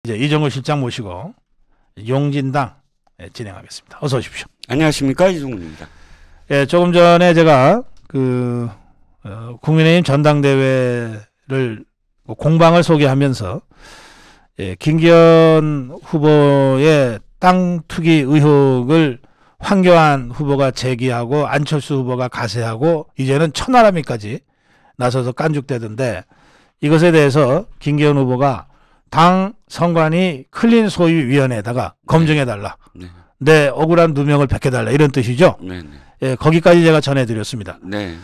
이제 이정우 실장 모시고 용진당 진행하겠습니다. 어서 오십시오. 안녕하십니까, 이종훈입니다. 예, 조금 전에 제가 국민의힘 전당대회를 공방을 소개하면서 김기현 후보의 땅 투기 의혹을 황교안 후보가 제기하고 안철수 후보가 가세하고 이제는 천하람이까지 나서서 깐죽대던데, 이것에 대해서 김기현 후보가 당 선관위 클린 소위위원회에다가 검증해달라. 네. 내 억울한 누명을 벗겨달라, 이런 뜻이죠. 네. 예, 거기까지 제가 전해드렸습니다. 네.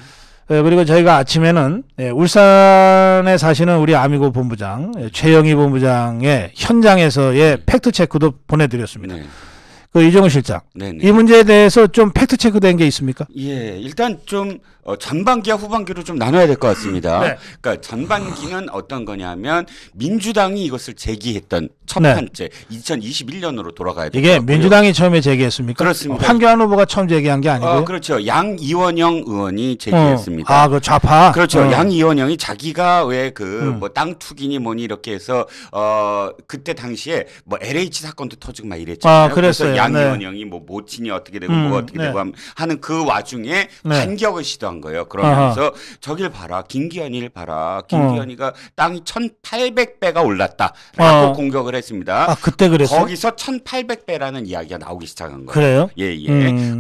그리고 저희가 아침에는 울산에 사시는 우리 아미고 본부장 최영희 본부장의 현장에서의 팩트체크도 보내드렸습니다. 네. 이정우 실장, 네네. 이 문제에 대해서 좀 팩트체크된 게 있습니까? 예, 일단 좀 전반기와 후반기로 좀 나눠야 될 것 같습니다. 네. 그러니까 전반기는 어떤 거냐면 민주당이 이것을 제기했던 첫 네. 번째 2021년으로 돌아가야 돼요. 이게 민주당이 처음에 제기했습니까? 그렇습니다. 황교안 후보가 처음 제기한 게 아니고요. 그렇죠. 양이원영 의원이 제기했습니다. 그 좌파. 그렇죠. 양이원영이 자기가 왜 뭐 땅 투기니 뭐니 이렇게 해서 그때 당시에 뭐 LH 사건도 터지고 막 이랬잖아요. 그랬어요. 그래서 양이원영이 뭐 모친이 어떻게 되고 뭐가 어떻게 되고 하는 그 와중에 반격을 시도한 거예요. 그러면서 저길 봐라, 김기현이를 봐라, 김기현이가 땅이 1,800배가 올랐다라고 공격을 했습니다. 그때 그랬어요? 거기서 1,800배라는 이야기가 나오기 시작한 거예요. 그래요? 예.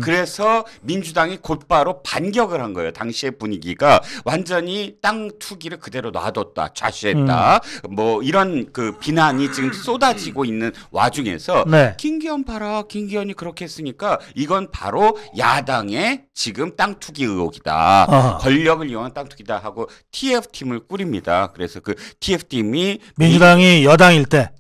그래서 민주당이 곧바로 반격을 한 거예요. 당시의 분위기가 완전히 땅 투기를 그대로 놔뒀다, 좌시했다, 뭐 이런 그 비난이 지금 쏟아지고 있는 와중에서 김기현 봐라, 김기현이 그렇게 했으니까 이건 바로 야당의 지금 땅 투기 의혹이다. 권력을 이용한 땅 투기다 하고 TF팀을 꾸립니다. 그래서 그 TF팀이 민주당이 여당일 때,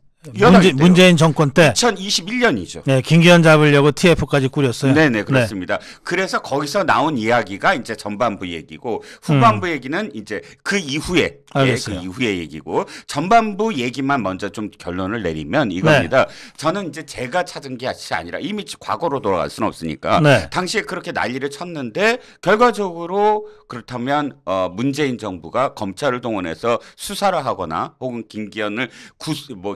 문재인 정권 때 2021년이죠. 네, 김기현 잡으려고 TF까지 꾸렸어요. 네네, 그렇습니다. 그래서 거기서 나온 이야기가 이제 전반부 얘기고 후반부 얘기는 이제 그 이후에 그 이후의 얘기고, 전반부 얘기만 먼저 좀 결론을 내리면 이겁니다. 저는 이제 제가 찾은 게 아니라 이미 과거로 돌아갈 수는 없으니까 당시에 그렇게 난리를 쳤는데 결과적으로 그렇다면 문재인 정부가 검찰을 동원해서 수사를 하거나 혹은 김기현을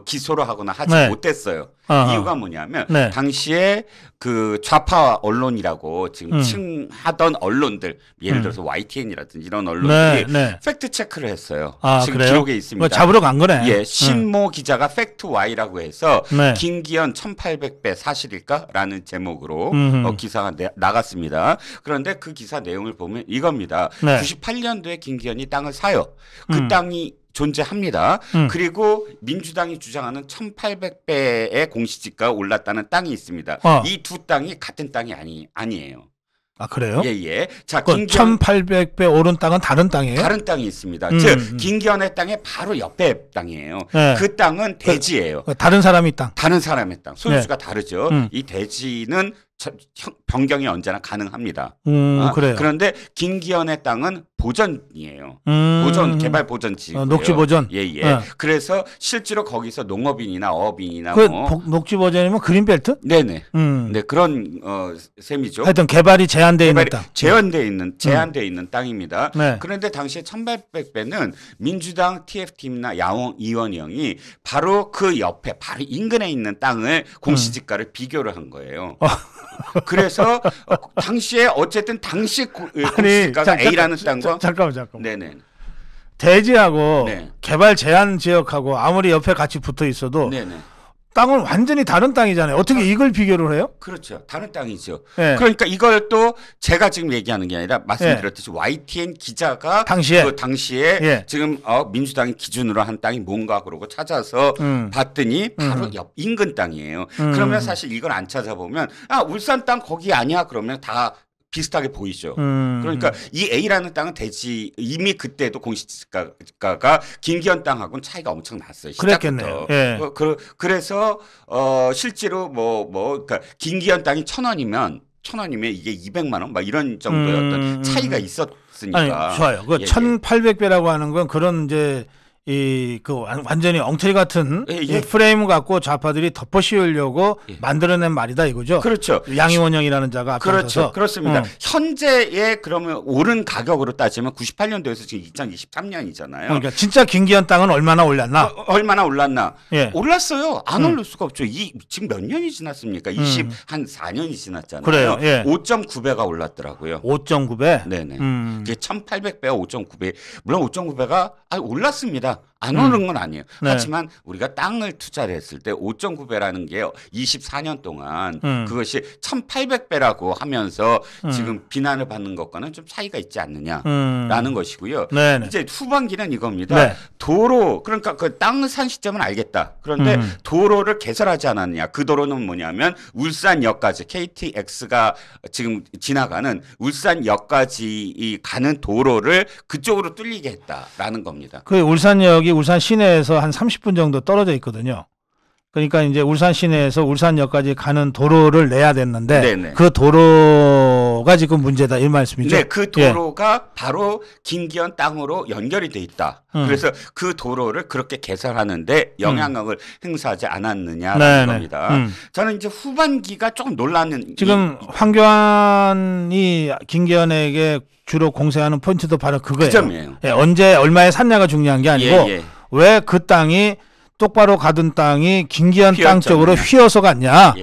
기소를 하거나 하지 못했어요. 이유가 뭐냐면 당시에 그 좌파 언론이라고 지금 칭하던 언론들, 예를 들어서 YTN이라든지 이런 언론들이 팩트 체크를 했어요. 지금 그래요? 기록에 있습니다. 잡으러 간 거네. 예, 신모 기자가 팩트 Y라고 해서 김기현 1,800배 사실일까라는 제목으로 기사가 나갔습니다. 그런데 그 기사 내용을 보면 이겁니다. 98년도에 김기현이 땅을 사요. 그 땅이 존재합니다. 그리고 민주당이 주장하는 1,800배의 공시지가가 올랐다는 땅이 있습니다. 이 두 땅이 같은 땅이 아니에요. 그래요? 예. 자, 1,800배 오른 땅은 다른 땅이에요? 다른 땅이 있습니다. 즉 김기현의 땅의 바로 옆에 땅이에요. 그 땅은 대지예요. 다른 사람이 땅. 다른 사람의 땅. 소유주가 다르죠. 이 대지는 변경이 언제나 가능합니다. 그래요. 그런데 김기현의 땅은 보전이에요. 개발 보전지고요. 녹지 보전. 예. 그래서 실제로 거기서 농업인이나 어업인이나 녹지 보전이면 그린벨트? 네네. 네, 그런 셈이죠. 하여튼 개발이 제한되어 있는 땅. 제한되어 있는 땅입니다. 그런데 당시에 1,800배는 민주당 TF팀이나 이원영이 바로 그 옆에 바로 인근에 있는 땅을 공시지가를 비교를 한 거예요. 그래서 당시에 어쨌든 당시 공시지가가 A라는 땅과 잠깐만. 네네. 대지하고 개발 제한 지역하고 아무리 옆에 같이 붙어 있어도 땅은 완전히 다른 땅이잖아요. 어떻게 이걸 비교를 해요? 그렇죠. 다른 땅이죠. 그러니까 이걸 또 제가 지금 얘기하는 게 아니라 말씀드렸듯이 YTN 기자가 당시에 지금 민주당이 기준으로 한 땅이 뭔가 그러고 찾아서 봤더니 바로 옆 인근 땅이에요. 그러면 사실 이걸 안 찾아보면 울산 땅 거기 아니야 그러면 다 비슷하게 보이죠. 그러니까 이 A라는 땅은 대지 이미 그때도 공시지가가 김기현 땅하고는 차이가 엄청 났어요. 그랬겠네요. 그래서 실제로 그러니까 김기현 땅이 1,000원이면 이게 200만 원 막 이런 정도의 어떤 차이가 있었으니까. 좋아요. 1,800배라고 하는 건 그런 이제 완전히 엉터리 같은 프레임 갖고 좌파들이 덮어씌우려고 만들어낸 말이다 이거죠. 그렇죠. 양희원영이라는 자가 앞서서. 그렇죠. 그렇습니다. 현재의 그러면 오른 가격으로 따지면 98년도에서 지금 2023년이잖아요. 그러니까 진짜 김기현 땅은 얼마나 올랐나? 얼마나 올랐나? 올랐어요. 안 오를 수가 없죠. 지금 몇 년이 지났습니까? 한 4년이 지났잖아요. 그래요. 5.9배가 올랐더라고요. 5.9배? 네네. 그게 1,800배가 5.9배. 물론 5.9배가 올랐습니다. 안 오른 건 아니에요. 하지만 우리가 땅을 투자를 했을 때 5.9배라는 게 24년 동안 그것이 1,800배라고 하면서 지금 비난을 받는 것과는 좀 차이가 있지 않느냐라는 것이고요. 이제 후반기는 이겁니다. 도로, 그러니까 그 땅을 산 시점은 알겠다. 그런데 도로를 개설하지 않았느냐. 그 도로는 뭐냐면 울산역까지 KTX가 지금 지나가는 울산역까지 가는 도로를 그쪽으로 뚫리게 했다라는 겁니다. 그 울산역이 울산 시내에서 한 30분 정도 떨어져 있거든요. 그러니까 이제 울산 시내에서 울산역까지 가는 도로를 내야 됐는데 그 도로가 지금 문제다 이 말씀이죠. 네, 그 도로가 바로 김기현 땅으로 연결이 돼 있다. 그래서 그 도로를 그렇게 개설하는데 영향력을 행사하지 않았느냐라는 겁니다. 저는 이제 후반기가 조금 놀라는 지금 황교안이 김기현에게 주로 공세하는 포인트도 바로 그거예요. 그 점이에요. 언제 얼마에 샀냐가 중요한 게 아니고 왜 그 땅이 똑바로 가둔 땅이 김기현 땅 쪽으로 휘어서 갔냐.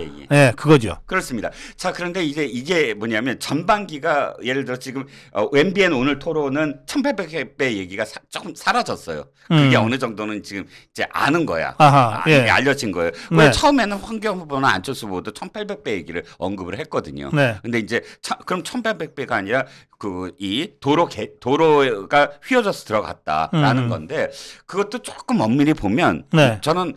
그거죠. 그렇습니다. 자, 그런데 이게 뭐냐면 전반기가 예를 들어 지금 MBN 오늘 토론은 1,800배 얘기가 조금 사라졌어요. 그게 어느 정도는 지금 이제 아는 거야. 알려진 거예요. 왜 처음에는 황교안 후보나 안철수 후보도 1,800배 얘기를 언급을 했거든요. 근데 이제 그럼 1,800배가 아니라 이 도로가 휘어져서 들어갔다라는 건데 그것도 조금 엄밀히 보면 저는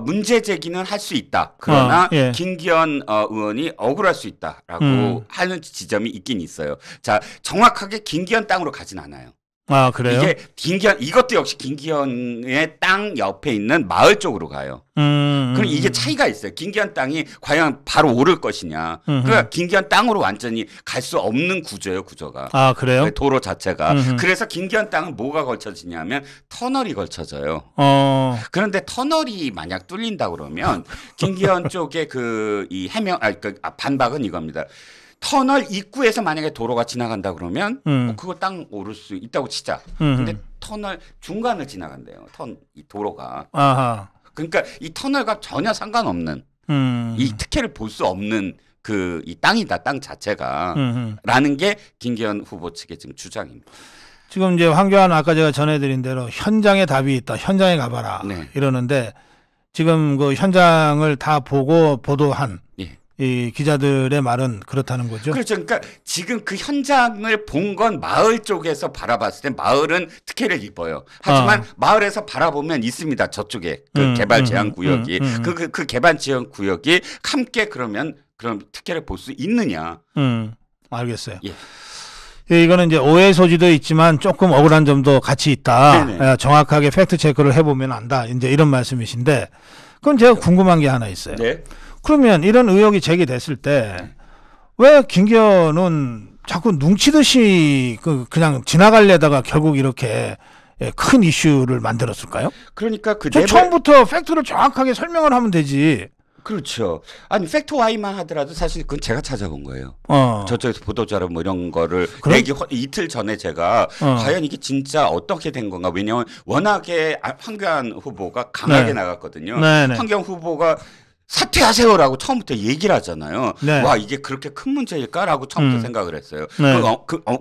문제 제기는 할 수 있다. 그러나 김기현 의원이 억울할 수 있다라고 하는 지점이 있긴 있어요. 자, 정확하게 김기현 땅으로 가진 않아요. 아, 그래요? 이것도 역시 김기현의 땅 옆에 있는 마을 쪽으로 가요. 그럼 이게 차이가 있어요. 김기현 땅이 과연 바로 오를 것이냐. 그러니까 김기현 땅으로 완전히 갈 수 없는 구조예요, 구조가. 아, 그래요? 도로 자체가. 그래서 김기현 땅은 뭐가 걸쳐지냐면 터널이 걸쳐져요. 그런데 터널이 만약 뚫린다 그러면 김기현 쪽에 반박은 이겁니다. 터널 입구에서 만약에 도로가 지나간다 그러면 그거 땅 오를 수 있다고 치자. 근데 터널 중간을 지나간대요. 이 도로가. 그러니까 이 터널과 전혀 상관없는 이 특혜를 볼 수 없는 이 땅이다. 땅 자체가. 라는 게 김기현 후보 측의 지금 주장입니다. 지금 이제 황교안 아까 제가 전해드린 대로 현장에 답이 있다. 현장에 가봐라. 이러는데 지금 그 현장을 다 보고 보도한 이 기자들의 말은 그렇다는 거죠. 그렇죠. 그러니까 지금 그 현장을 본 건 마을 쪽에서 바라봤을 때 마을은 특혜를 입어요. 하지만 마을에서 바라보면 있습니다. 저쪽에 그 개발 제한 구역이 그 개발 제한 구역이 함께 그럼 특혜를 볼 수 있느냐? 알겠어요. 이거는 이제 오해 소지도 있지만 조금 억울한 점도 같이 있다. 정확하게 팩트 체크를 해보면 안다. 이제 이런 말씀이신데, 그럼 제가 궁금한 게 하나 있어요. 그러면 이런 의혹이 제기됐을 때 왜 김기현은 자꾸 뭉치듯이 그냥 지나가려다가 결국 이렇게 큰 이슈를 만들었을까요? 그러니까 처음부터 팩트를 정확하게 설명을 하면 되지. 그렇죠. 아니 팩트 Y만 하더라도 사실 그건 제가 찾아본 거예요. 저쪽에서 보도자료 뭐 이런 거를 내기 이틀 전에 제가 과연 이게 진짜 어떻게 된 건가. 왜냐하면 워낙에 황교안 후보가 강하게 나갔거든요. 황교안 후보가 사퇴하세요라고 처음부터 얘기를 하잖아요. 와, 이게 그렇게 큰 문제일까라고 처음부터 생각을 했어요.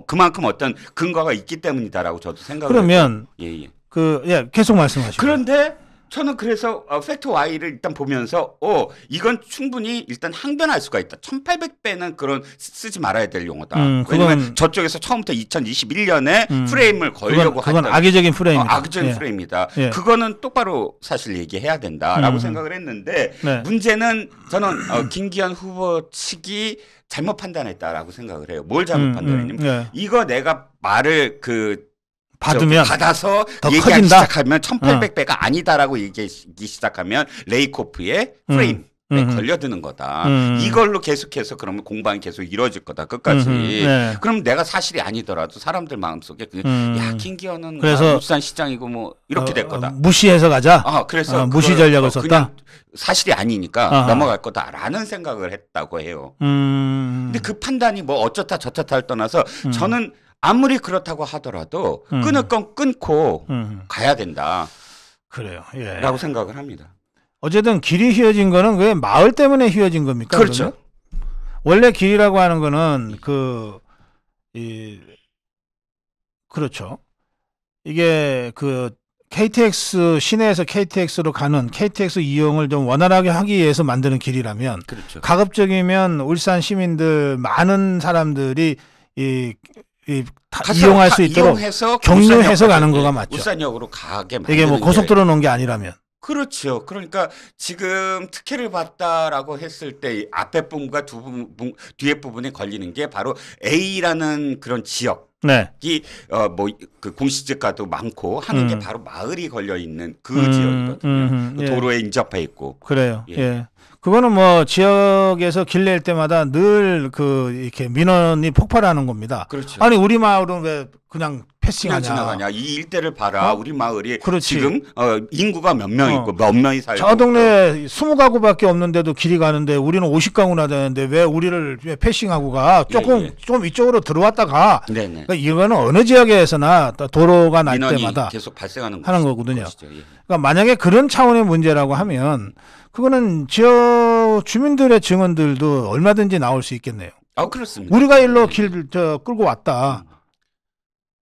그만큼 어떤 근거가 있기 때문이다라고 저도 생각을 그러면 계속 말씀하시죠. 그런데 저는 그래서 팩트 Y를 일단 보면서 이건 충분히 일단 항변할 수가 있다. 1,800배는 그런 쓰지 말아야 될 용어다. 왜냐면 저쪽에서 처음부터 2021년에 프레임을 걸려고 그건 악의적인 프레임이다. 악의적인 프레임이다. 그거는 똑바로 사실 얘기해야 된다라고 생각을 했는데 문제는 저는 김기현 후보 측이 잘못 판단했다라고 생각을 해요. 뭘 잘못 판단했냐면 이거 내가 말을 받아서 얘기하기 시작하면 1,800배가 아니다라고 얘기하기 시작하면 레이코프의 프레임 걸려드는 거다. 이걸로 계속해서 그러면 공방이 계속 이루어질 거다. 끝까지. 네. 그럼 내가 사실이 아니더라도 사람들 마음속에 그냥 야 김기현은 그래서 울산 시장이고 뭐 이렇게 될 거다. 무시해서 가자. 그래서 무시 전략을 썼다. 사실이 아니니까 넘어갈 거다라는 생각을 했다고 해요. 근데 그 판단이 뭐 어쩌다 저쩌다를 떠나서 저는 아무리 그렇다고 하더라도 끊을 건 끊고 가야 된다. 그래요. 예. 라고 생각을 합니다. 어쨌든 길이 휘어진 거는 왜 마을 때문에 휘어진 겁니까? 그렇죠. 그러면? 원래 길이라고 하는 거는 그렇죠. 이게 KTX 시내에서 KTX로 가는 KTX 이용을 좀 원활하게 하기 위해서 만드는 길이라면 그렇죠. 가급적이면 울산 시민들 많은 사람들이 이용할 수 있도록 경유해서 가는 거가 맞죠. 울산역으로 가게 만드는 이게 뭐 고속도로 놓은 게 아니라면. 그렇죠. 그러니까 지금 특혜를 받다라고 했을 때 앞에 부분과 뒤에 부분이 걸리는 게 바로 A라는 그런 지역. 네. 그 공시지가도 많고 하는 게 바로 마을이 걸려 있는 그 지역이거든요. 그 도로에 인접해 있고. 그래요. 예. 그거는 뭐 지역에서 길 낼 때마다 늘 이렇게 민원이 폭발하는 겁니다. 그렇죠. 아니 우리 마을은 왜 그냥 패싱하냐? 지나가냐? 이 일대를 봐라. 우리 마을이 그렇지. 지금 인구가 몇 명 있고 몇 명이 살고. 저 동네에 20가구밖에 없는데도 길이 가는데 우리는 50가구나 되는데 왜 우리를 왜 패싱하고 가? 좀 이쪽으로 들어왔다가. 그러니까 이거는 어느 지역에서나 도로가 날 때마다 계속 발생하는 하는 거거든요. 그러니까 만약에 그런 차원의 문제라고 하면 그거는 지역 주민들의 증언들도 얼마든지 나올 수 있겠네요. 그렇습니다. 우리가 일로 길 끌고 왔다.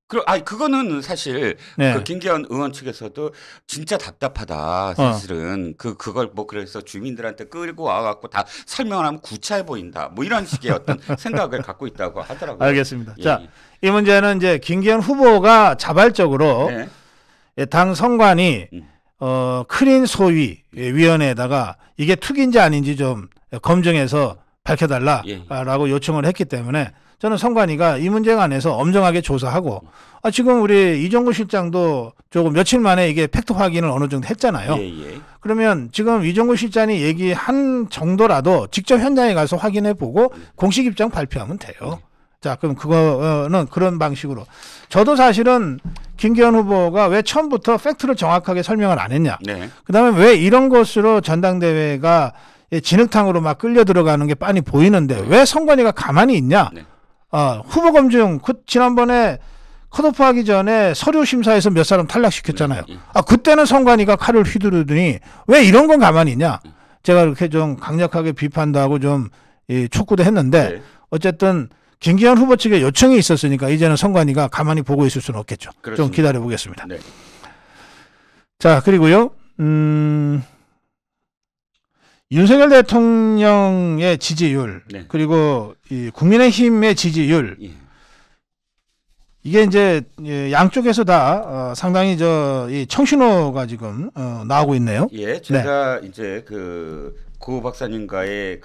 그거는 사실 그 김기현 의원 측에서도 진짜 답답하다. 사실은 그걸 뭐 그래서 주민들한테 끌고 와갖고 다 설명을 하면 구차해 보인다. 뭐 이런 식의 어떤 생각을 갖고 있다고 하더라고요. 알겠습니다. 자, 이 문제는 이제 김기현 후보가 자발적으로 당 선관위 크린 소위 위원회에다가 이게 투기인지 아닌지 좀 검증해서 밝혀달라라고 요청을 했기 때문에 저는 선관위가 이 문제에 관해서 엄정하게 조사하고 지금 우리 이종구 실장도 조금 며칠 만에 이게 팩트 확인을 어느 정도 했잖아요. 그러면 지금 이종구 실장이 얘기한 정도라도 직접 현장에 가서 확인해 보고 공식 입장 발표하면 돼요. 자, 그럼 그거는 그런 방식으로. 저도 사실은 김기현 후보가 왜 처음부터 팩트를 정확하게 설명을 안 했냐. 그다음에 왜 이런 것으로 전당대회가 진흙탕으로 막 끌려 들어가는 게 빤히 보이는데 왜 선관위가 가만히 있냐. 후보 검증 지난번에 컷오프 하기 전에 서류 심사에서 몇 사람 탈락시켰잖아요. 그때는 선관위가 칼을 휘두르더니 왜 이런 건 가만히 있냐. 제가 그렇게 좀 강력하게 비판도 하고 좀 촉구도 했는데 어쨌든 김기현 후보 측에 요청이 있었으니까 이제는 선관위가 가만히 보고 있을 수는 없겠죠. 그렇습니다. 좀 기다려 보겠습니다. 자, 그리고요. 윤석열 대통령의 지지율 그리고 이 국민의힘의 지지율 이게 이제 양쪽에서 다 상당히 이 청신호가 지금 나오고 있네요. 제가 이제 고 박사님과의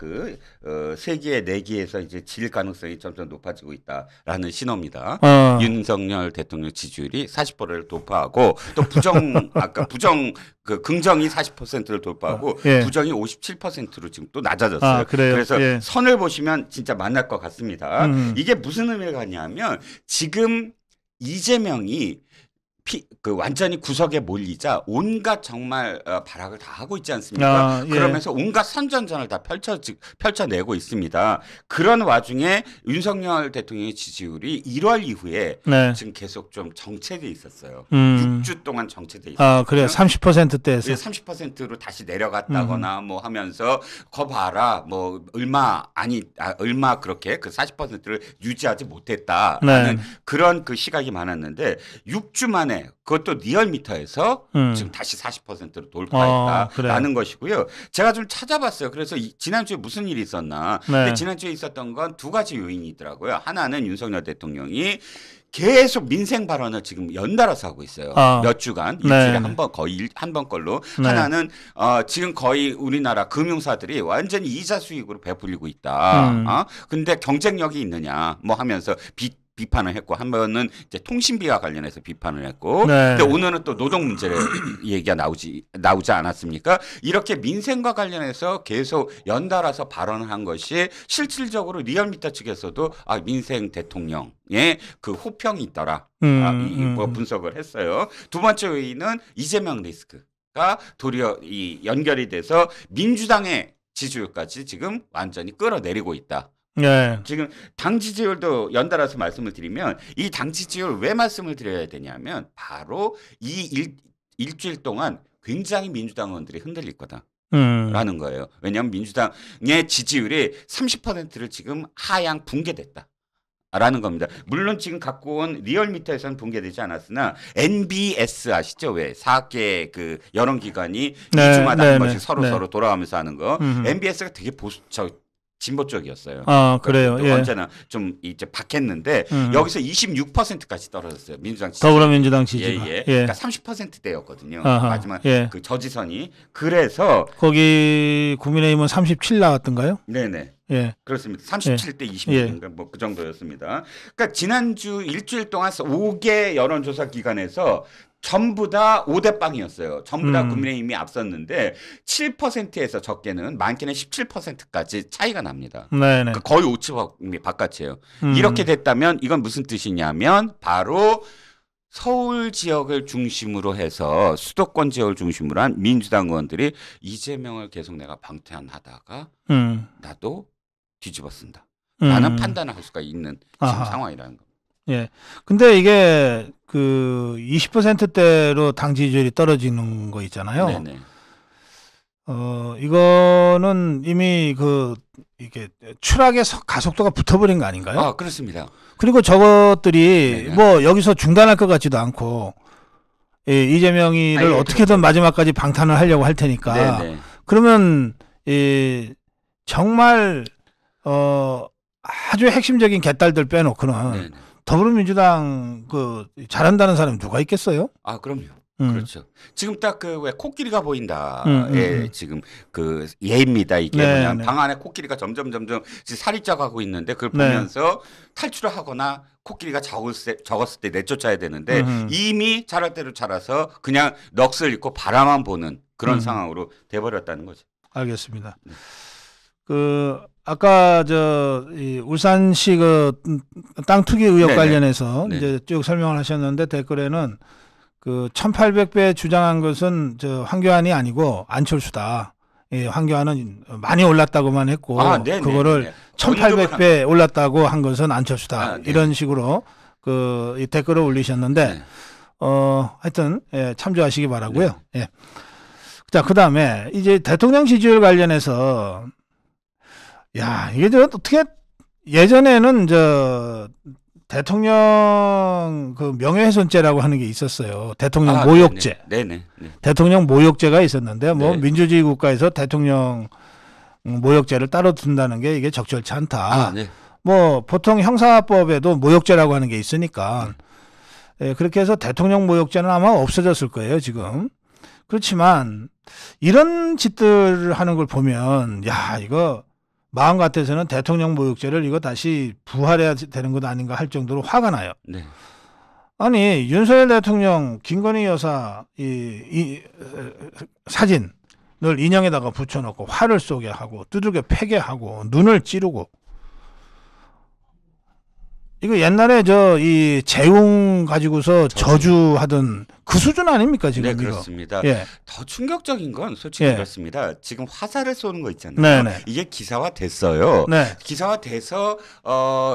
세기의 내기에서 이제 질 가능성이 점점 높아지고 있다라는 신호입니다. 윤석열 대통령 지지율이 40%를 돌파하고 또 긍정이 40%를 돌파하고 부정이 57%로 지금 또 낮아졌어요. 그래서 선을 보시면 진짜 만날 것 같습니다. 이게 무슨 의미를 갖냐면 지금 이재명이 완전히 구석에 몰리자 온갖 정말 발악을 다 하고 있지 않습니까? 그러면서 온갖 선전전을 다 펼쳐내고 있습니다. 그런 와중에 윤석열 대통령의 지지율이 1월 이후에 지금 계속 좀 정체돼 있었어요. 6주 동안 정체돼 있었어요. 그래요. 30%대에서 30%로 다시 내려갔다거나 뭐 하면서 거 봐라 뭐 얼마 그렇게 그 40%를 유지하지 못했다라는 그런 시각이 많았는데 6주 만에 그것도 리얼미터에서 지금 다시 40%로 돌파했다라는 것이고요. 제가 좀 찾아봤어요. 그래서 지난주에 무슨 일이 있었나. 근데 지난주에 있었던 건 두 가지 요인이 있더라고요. 하나는 윤석열 대통령이 계속 민생 발언을 지금 연달아서 하고 있어요. 몇 주간 일주일에 한 번 거의 한 번 걸로. 하나는 지금 거의 우리나라 금융사들이 완전히 이자 수익으로 베풀리고 있다. 근데 경쟁력이 있느냐 뭐 하면서 빚 비판을 했고 한 번은 이제 통신비와 관련해서 비판을 했고 네. 근데 오늘은 또 노동 문제를 얘기가 나오지 않았습니까? 이렇게 민생과 관련해서 계속 연달아서 발언을 한 것이 실질적으로 리얼미터 측에서도 민생 대통령의 그 호평이 있더라. 분석을 했어요. 두 번째 요인은 이재명 리스크가 도리어 이 연결이 돼서 민주당의 지지율까지 지금 완전히 끌어내리고 있다. 네. 지금 당 지지율도 연달아서 말씀을 드리면 이 당 지지율 왜 말씀을 드려야 되냐면 바로 이 일주일 동안 굉장히 민주당 의원들이 흔들릴 거다라는 거예요. 왜냐하면 민주당의 지지율이 30%를 지금 하향 붕괴됐다. 라는 겁니다. 물론 지금 갖고 온 리얼미터에서는 붕괴되지 않았으나 NBS 아시죠? 왜 4개 그 여론기관이 2주마다 한 번씩 서로 돌아가면서 하는 거. NBS가 되게 진보 쪽이었어요. 그래요. 예. 언제나 좀 이제 박했는데 여기서 26%까지 떨어졌어요. 민주당 지지. 더불어민주당 지지가. 예. 그러니까 30%대였거든요. 마지막 그 저지선이. 그래서 거기 국민의힘은 37 나왔던가요? 네네. 예. 그렇습니다. 37대 26인가 뭐 그 정도였습니다. 그러니까 지난주 일주일 동안 5개 여론조사 기관에서 전부 다 5대 빵이었어요. 전부 다 국민의힘이 앞섰는데 7%에서 적게는 많게는 17%까지 차이가 납니다. 그러니까 거의 오차 바깥이에요. 이렇게 됐다면 이건 무슨 뜻이냐면 바로 서울 지역을 중심으로 해서 수도권 지역을 중심으로 한 민주당 의원들이 이재명을 계속 내가 방탄하다가 나도 뒤집어 쓴다. 라는 판단을 할 수가 있는 지금 상황이라는 겁니다. 예. 근데 이게 그 20%대로 당 지지율이 떨어지는 거 있잖아요. 네네. 이거는 이미 이게 추락의 가속도가 붙어버린 거 아닌가요? 그렇습니다. 그리고 저것들이 네네. 뭐 여기서 중단할 것 같지도 않고 이재명이를 어떻게든 마지막까지 방탄을 하려고 할 테니까. 네네. 그러면 정말 아주 핵심적인 개딸들 빼놓고는 네네. 더불어민주당 잘한다는 사람이 누가 있겠어요? 그럼요. 그렇죠. 지금 딱 왜 코끼리가 보인다에 지금 그 예입니다. 이게 뭐냐면 방 안에 코끼리가 점점 살이 쪄가고 있는데 그걸 보면서 탈출을 하거나 코끼리가 적었을 때 내쫓아야 되는데 이미 자랄 대로 자라서 그냥 넋을 잃고 바라만 보는 그런 상황으로 돼버렸다는 거죠. 알겠습니다. 아까 이 울산시 땅 투기 의혹 네네. 관련해서 네. 이제 쭉 설명을 하셨는데 댓글에는 1800배 주장한 것은 황교안이 아니고 안철수다. 황교안은 많이 올랐다고만 했고 그거를 1800배 올랐다고 한 것은 안철수다. 이런 식으로 이 댓글을 올리셨는데 하여튼 참조하시기 바라고요. 예. 자, 그다음에 이제 대통령 지지율 관련해서 이게 어떻게 예전에는 대통령 명예훼손죄라고 하는 게 있었어요. 대통령 모욕죄. 네네. 대통령 모욕죄가 있었는데 네. 민주주의 국가에서 대통령 모욕죄를 따로 둔다는 게 이게 적절치 않다. 네. 뭐 보통 형사법에도 모욕죄라고 하는 게 있으니까 그렇게 해서 대통령 모욕죄는 아마 없어졌을 거예요, 지금. 그렇지만 이런 짓들 하는 걸 보면 이거 마음 같아서는 대통령 모욕죄를 이거 다시 부활해야 되는 것 아닌가 할 정도로 화가 나요. 네. 아니 윤석열 대통령 김건희 여사 이 사진을 인형에다가 붙여놓고 화를 쏘게 하고 두들겨 패게 하고 눈을 찌르고 이거 옛날에 이 재웅 가지고서 저주하던 그 수준 아닙니까 지금? 네, 그렇습니다. 더 충격적인 건 솔직히 그렇습니다. 지금 화살을 쏘는 거 있잖아요. 네네. 이게 기사화됐어요. 네. 기사화돼서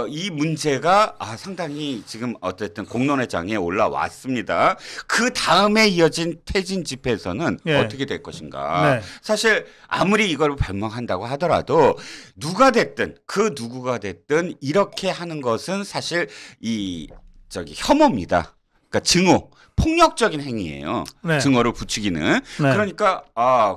이 문제가 상당히 지금 어쨌든 공론의 장에 올라왔습니다. 그 다음에 이어진 퇴진 집회에서는 어떻게 될 것인가? 사실 아무리 이걸 변명한다고 하더라도 누가 됐든 그 누구가 됐든 이렇게 하는 것은 사실 혐오입니다. 그러니까 증오. 폭력적인 행위예요. 네. 증오를 부추기는. 네. 그러니까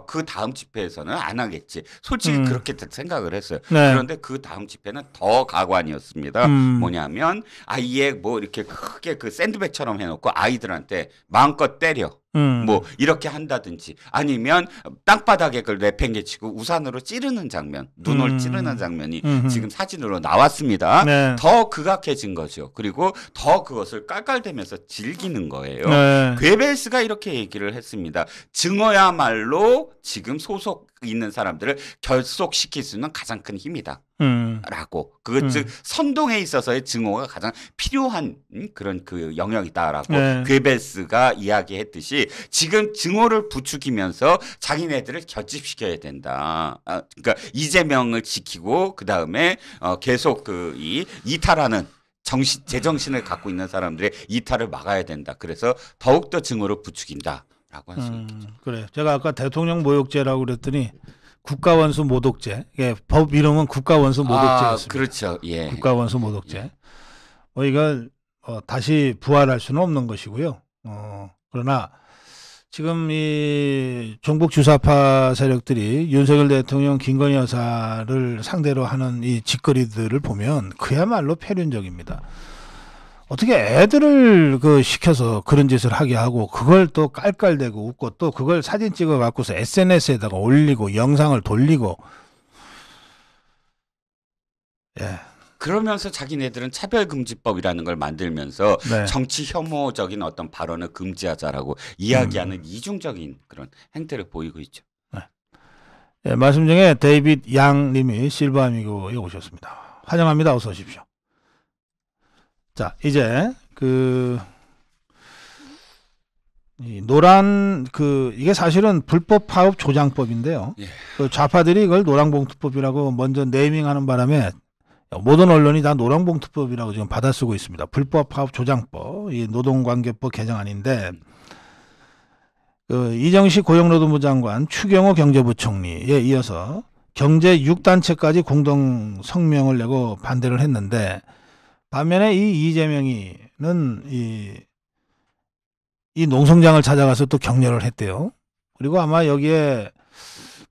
그 다음 집회에서는 안 하겠지. 솔직히 그렇게 생각을 했어요. 네. 그런데 그 다음 집회는 더 가관이었습니다. 뭐냐면 아예 뭐 이렇게 크게 그 샌드백처럼 해놓고 아이들한테 마음껏 때려. 뭐 이렇게 한다든지 아니면 땅바닥에 그걸 내팽개치고 우산으로 찌르는 장면, 눈을 찌르는 장면이 지금 사진으로 나왔습니다. 네. 더 극악해진 거죠. 그리고 더 그것을 깔깔대면서 즐기는 거예요. 네. 괴벨스가 이렇게 얘기를 했습니다. 증오야말로 지금 소속 있는 사람들을 결속시킬 수 있는 가장 큰 힘이다. 라고 즉 선동에 있어서의 증오가 가장 필요한 그런 그 영역이다라고 네. 괴벨스가 이야기했듯이 지금 증오를 부추기면서 자기네들을 결집시켜야 된다. 그러니까 이재명을 지키고 그 다음에 계속 이 이탈하는 제정신을 갖고 있는 사람들의 이탈을 막아야 된다. 그래서 더욱더 증오를 부추긴다라고 할 수 있겠죠. 그래. 제가 아까 대통령 모욕죄라고 그랬더니 국가원수 모독죄. 예, 법 이름은 국가원수 모독죄였습니다. 그렇죠. 예. 국가원수 모독죄. 이걸 다시 부활할 수는 없는 것이고요. 그러나 지금 이 종북 주사파 세력들이 윤석열 대통령, 김건희 여사를 상대로 하는 이 짓거리들을 보면 그야말로 폐륜적입니다. 어떻게 애들을 시켜서 그런 짓을 하게 하고 그걸 또 깔깔대고 웃고 또 그걸 사진 찍어 갖고서 SNS에다가 올리고 영상을 돌리고 예. 그러면서 자기네들은 차별금지법이라는 걸 만들면서 네. 정치 혐오적인 어떤 발언을 금지하자라고 이야기하는 이중적인 그런 행태를 보이고 있죠. 네. 예, 말씀 중에 데이빗 양 님이 실버아미고에 오셨습니다. 환영합니다. 어서 오십시오. 자, 이제 이 노란 이게 사실은 불법 파업 조장법인데요. 예. 좌파들이 이걸 노란봉투법이라고 먼저 네이밍하는 바람에 모든 언론이 다 노란봉투법이라고 지금 받아쓰고 있습니다. 불법 파업 조장법, 이 노동관계법 개정안인데 이정식 고용노동부 장관, 추경호 경제부총리에 이어서 경제 6단체까지 공동 성명을 내고 반대를 했는데 반면에 이 이재명이는 이 농성장을 찾아가서 또 격려를 했대요. 그리고 아마 여기에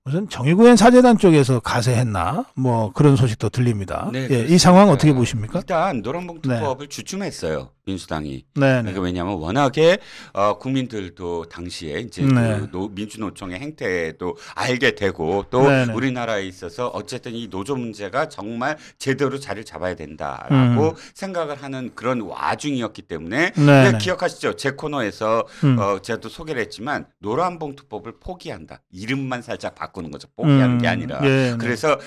무슨 정의구현 사재단 쪽에서 가세했나 뭐 그런 소식도 들립니다. 네, 예, 이 상황 어떻게 보십니까? 일단 노란봉투법을 주춤했어요. 민주당이. 네. 그러니까 왜냐하면 워낙에 국민들도 당시에 이제 민주노총의 행태도 알게 되고 또 네네. 우리나라에 있어서 어쨌든 이 노조 문제가 정말 제대로 자리를 잡아야 된다라고 생각을 하는 그런 와중이었기 때문에 근데 기억하시죠? 제 코너에서 제가 또 소개를 했지만 노란봉투법을 포기한다. 이름만 살짝 바꾸는 거죠. 포기하는 게 아니라. 그래서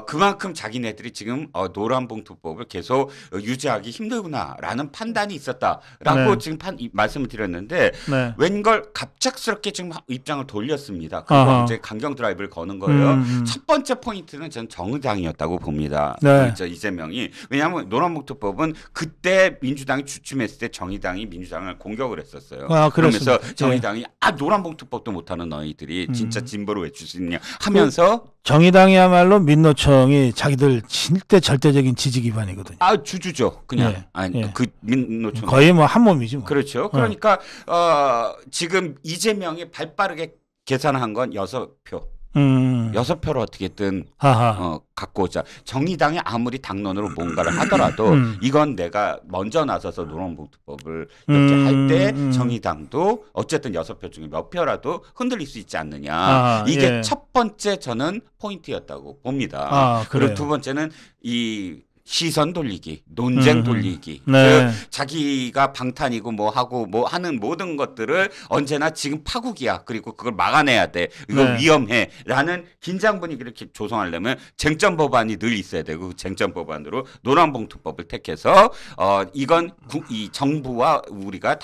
그만큼 자기네들이 지금 노란봉투법을 계속 유지하기 힘들구나라는 판단이 있었다라고 지금 말씀을 드렸는데 웬걸 갑작스럽게 지금 입장을 돌렸습니다. 그리고 이제 강경 드라이브를 거는 거예요. 첫 번째 포인트는 저는 정의당이었다고 봅니다. 이재명이. 왜냐하면 노란봉투법은 그때 민주당이 주춤했을 때 정의당이 민주당을 공격을 했었어요. 그러면서 정의당이 노란봉투법도 못하는 너희들이 진짜 진보를 외칠 수 있냐 하면서 정의당이야말로 민노총이 자기들 진짜 절대적인 지지 기반이거든요. 주주죠. 그냥 그 민노총 거의 뭐 한 몸이지 뭐. 그렇죠. 그러니까 지금 이재명이 발빠르게 계산한 건 6표. 6표를 어떻게든 갖고 오자. 정의당이 아무리 당론으로 뭔가를 하더라도 이건 내가 먼저 나서서 노란봉투법을 이렇게 할 때 정의당도 어쨌든 6표 중에 몇 표라도 흔들릴 수 있지 않느냐. 이게 첫 번째 저는 포인트였다고 봅니다. 그리고 두 번째는 이 시선 돌리기, 논쟁 돌리기. 자기가 방탄이고 뭐 하고 뭐 하는 모든 것들을 언제나 지금 파국이야. 그리고 그걸 막아내야 돼. 이거 위험해. 라는 긴장 분위기를 이렇게 조성하려면 쟁점 법안이 늘 있어야 되고 그 쟁점 법안으로 노란봉투법을 택해서 이건 이 정부와 우리가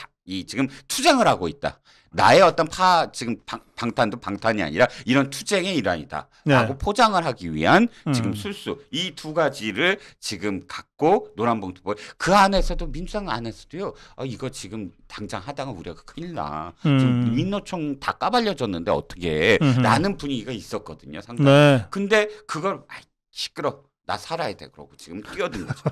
지금 투쟁을 하고 있다. 나의 어떤 지금 방탄도 방탄이 아니라 이런 투쟁의 일환이다. 라고 포장을 하기 위한 지금 술수. 이 두 가지를 지금 갖고 노란봉투법. 그 안에서도 민주당 안에서도요. 이거 지금 당장 하다가 우리가 큰일 나. 지금 민노총 다 까발려졌는데 어떻게 라는 분위기가 있었거든요. 상당히. 근데 그걸 시끄러. 나 살아야 돼. 그러고 지금 뛰어든 거죠.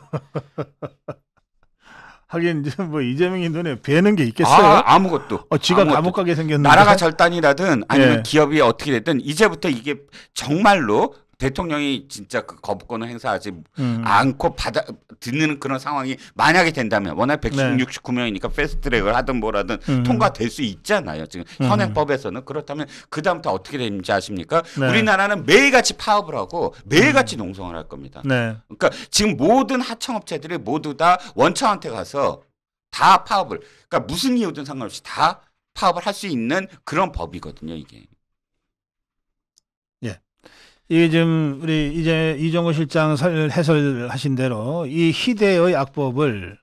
하긴 뭐 이재명이 눈에 뵈는 게 있겠어요? 아무것도. 지가 감옥 가게 생겼는데. 나라가 절단이라든 아니면 기업이 어떻게 됐든 이제부터 이게 정말로 대통령이 진짜 그 거부권을 행사하지 않고 듣는 그런 상황이 만약에 된다면 워낙 169명이니까 패스트트랙을 하든 뭐라든 통과될 수 있잖아요. 지금 현행법에서는. 그렇다면 그다음부터 어떻게 되는지 아십니까? 우리나라는 매일같이 파업을 하고 매일같이 농성을 할 겁니다. 그러니까 지금 모든 하청업체들이 모두 다 원청한테 가서 다 파업을, 그러니까 무슨 이유든 상관없이 다 파업을 할 수 있는 그런 법이거든요, 이게. 이게 지금 우리 이제 이종호 실장 해설하신 대로 이 희대의 악법을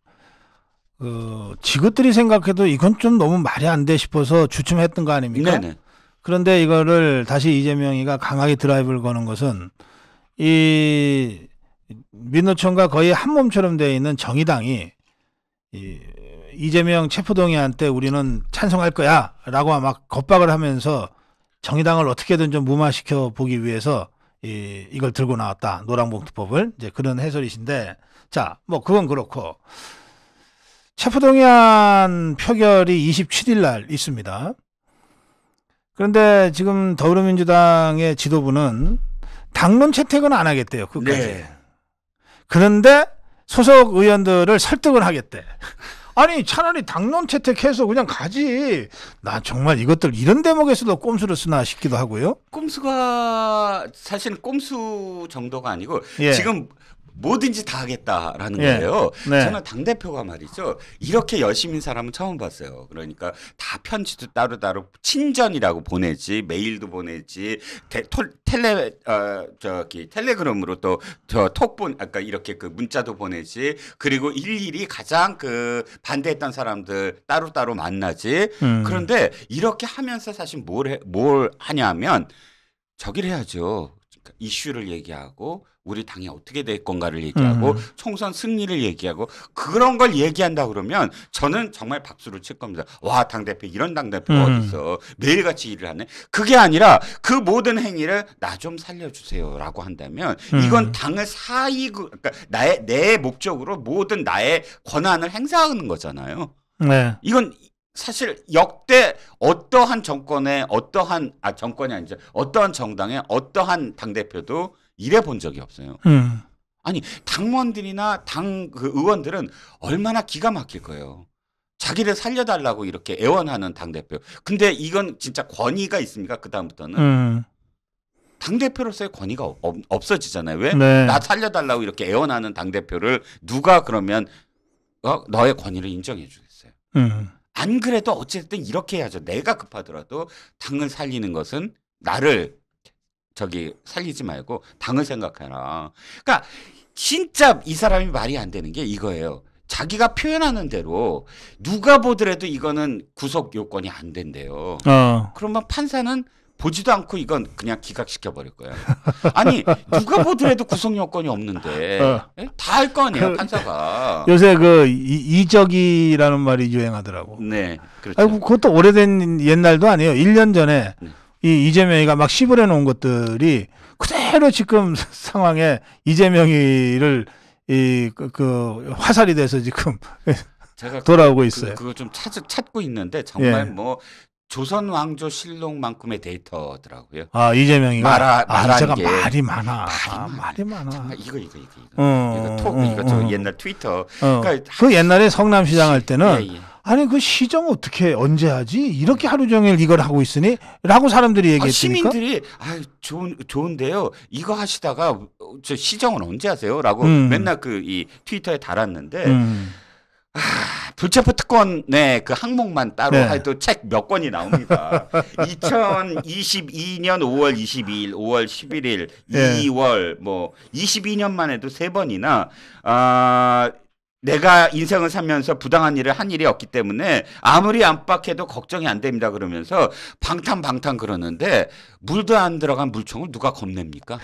지긋들이 생각해도 이건 좀 너무 말이 안 돼 싶어서 주춤했던 거 아닙니까? 네네. 그런데 이거를 다시 이재명이가 강하게 드라이브를 거는 것은 이 민노총과 거의 한 몸처럼 되어 있는 정의당이 이재명 체포동의안 때 우리는 찬성할 거야라고 막 겁박을 하면서 정의당을 어떻게든 좀 무마시켜 보기 위해서 이걸 들고 나왔다. 노란봉투법을. 이제 그런 해설이신데, 자, 뭐 그건 그렇고 체포동의안 표결이 27일 날 있습니다. 그런데 지금 더불어민주당의 지도부는 당론 채택은 안 하겠대요. 끝까지. 네. 그런데 소속 의원들을 설득을 하겠대. 아니 차라리 당론 채택해서 그냥 가지. 나 정말 이것들 이런 대목에서도 꼼수를 쓰나 싶기도 하고요. 꼼수가 사실은 꼼수 정도가 아니고 지금 뭐든지 다 하겠다라는 거예요. 저는 당대표가 말이죠. 이렇게 열심인 사람은 처음 봤어요. 그러니까 다 편지도 따로따로 친전이라고 보내지, 메일도 보내지, 텔레그램으로 또 아까 이렇게 그 문자도 보내지, 그리고 일일이 가장 그 반대했던 사람들 따로따로 만나지. 그런데 이렇게 하면서 사실 뭘 하냐면 저기를 해야죠. 이슈를 얘기하고 우리 당이 어떻게 될 건가를 얘기하고 총선 승리를 얘기하고 그런 걸 얘기한다 그러면 저는 정말 박수를 칠 겁니다. 와, 당대표 이런 당대표가 어딨어. 매일같이 일을 하네. 그게 아니라 그 모든 행위를 나 좀 살려주세요라고 한다면 이건 당을 그러니까 내 목적으로 모든 나의 권한을 행사하는 거잖아요. 네. 이건 사실 역대 어떠한 정권의 정권이 아니죠. 어떠한 정당의 어떠한 당대표도 이래 본 적이 없어요. 아니 당원들이나 당 그 의원들은 얼마나 기가 막힐 거예요. 자기를 살려달라고 이렇게 애원하는 당대표. 근데 이건 진짜 권위가 있습니까? 그 다음부터는 당대표로서의 권위가 없어지잖아요. 왜? 나 살려달라고 이렇게 애원하는 당대표를 누가 그러면 너의 권위를 인정해 주겠어요. 안 그래도 어쨌든 이렇게 해야죠. 내가 급하더라도 당을 살리는 것은 나를 살리지 말고 당을 생각해라. 그러니까 진짜 이 사람이 말이 안 되는 게 이거예요. 자기가 표현하는 대로 누가 보더라도 이거는 구속 요건이 안 된대요. 그러면 판사는 보지도 않고 이건 그냥 기각시켜 버릴 거야. 아니 누가 보더라도 구속 요건이 없는데 다 할 거 아니에요, 판사가. 요새 그 이적이라는 말이 유행하더라고. 네, 그렇죠. 아이고, 그것도 오래된 옛날도 아니에요. 1년 전에 이 이재명이가 막 씹으려 놓은 것들이 그대로 지금 상황에 이재명이를 그 화살이 돼서 지금 제가 돌아오고 있어요. 그거 좀 찾고 있는데 정말 뭐 조선 왕조 실록만큼의 데이터더라고요. 아, 이재명이가 말한 게 말이 많아. 말이 많아. 정말 이거 저 옛날 트위터. 그러니까 그 옛날에 성남시장 할 때는 아니 그 시정 어떻게 언제 하지? 이렇게 하루 종일 이걸 하고 있으니? 라고 사람들이 얘기했으니까. 시민들이 좋은데요. 이거 하시다가 저 시정은 언제 하세요? 라고 맨날 이 트위터에 달았는데 불체포 특권의 그 항목만 따로 해도 책 몇 권이 나옵니다. 2022년 5월 22일, 5월 11일, 2월 22년만 해도 3번이나 내가 인생을 살면서 부당한 일을 한 일이 없기 때문에 아무리 안팎해도 걱정이 안 됩니다 그러면서 방탄 그러는데 물도 안 들어간 물총을 누가 겁냅니까?